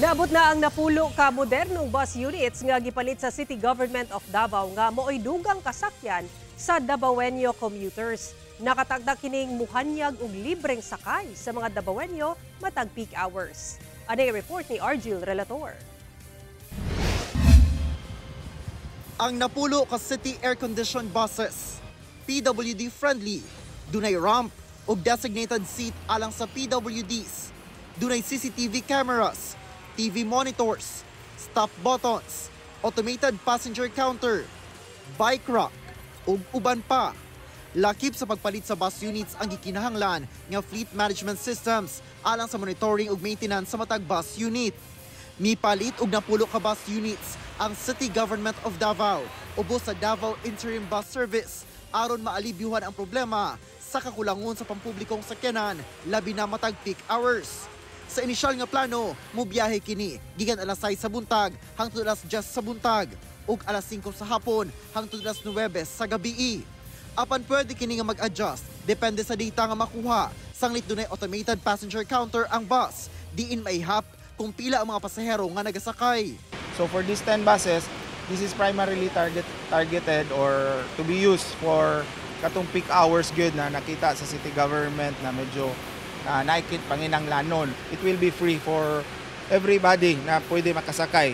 Naabot na ang napulo ka modernong bus units nga gipalit sa City Government of Davao nga mo'y dugang kasakyan sa Davaoenyo commuters. Nakatagda kining muhanyag og libreng sakay sa mga Davaoenyo matag peak hours. Anay report ni Argil Relator. Ang napulo ka city air-conditioned buses, PWD friendly, dunay ramp ug designated seat alang sa PWDs, dunay CCTV cameras, TV monitors, stop buttons, automated passenger counter, bike rack, ug uban pa. Lakip sa pagpalit sa bus units ang gikinahanglan nga fleet management systems alang sa monitoring ug maintenance sa matag bus unit. Mipalit og napulo ka bus units ang City Government of Davao ubos sa Davao Interim Bus Service aron maalibyuhan ang problema sa kakulangon sa pampublikong sakyanan labi na matag peak hours. Sa inisyal nga plano, mubiyahe kini gikan alas 6 sa buntag hangtod alas 10 sa buntag ug alas 5 sa hapon hangtod alas 9 sa gabii. Apan pwede kini nga mag-adjust depende sa data nga makuha. Sanglit dunay automated passenger counter ang bus, diin maihap kung pila ang mga pasahero nga nagasakay. So for these 10 buses, this is primarily targeted or to be used for katong peak hours good na nakita sa city government na medyo naikit panginanglanon. It will be free for everybody na pwede makasakay.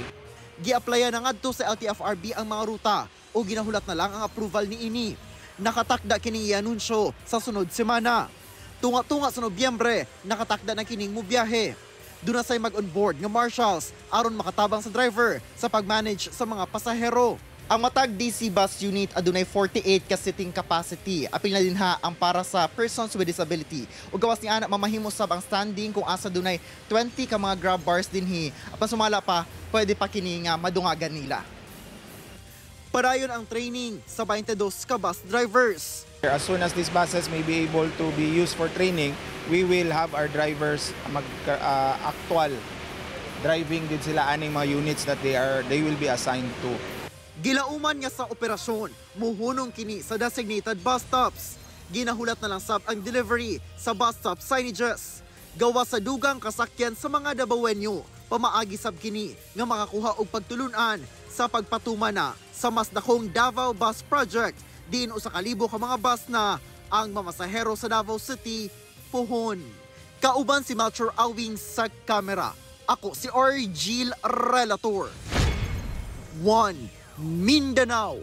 Gi-applyan na ngadto sa LTFRB ang mga ruta o ginahulat na lang ang approval ni ini. Nakatakda kining i-anunsyo sa sunod semana. Tunga-tunga sa Nobyembre, nakatakda na kining mubiyahe. Doon na say mag-onboard nga marshals aron makatabang sa driver sa pag-manage sa mga pasahero. Ang matag DC bus unit adunay 48 ka seating capacity. Apil na din ha ang para sa persons with disability. Ug gawas ni ana mamahimo sab ang standing kung asa dunay 20 ka mga grab bars dinhi. Apan sumala pa, pwede pa kini nga madungagan nila. Padayon ang training sa 22 ka bus drivers. As soon as these buses may be able to be used for training, we will have our drivers actual driving din sila aning mga units that they will be assigned to. Gilauman nga sa operasyon, muhunong kini sa designated bus stops. Ginahulat na lang sab ang delivery sa bus stop signages. Gawa sa dugang kasakyan sa mga Davaoenyo, pamaagi sab kini nga makakuha og pagtulunan sa pagpatuma na sa mas dakong Davao Bus Project. Diin usa ka libo ka mga bus na ang mamasahero sa Davao City puhon. Kauban si Melchor Awing sa kamera. Ako si Argil Relator. 1 Mindanao.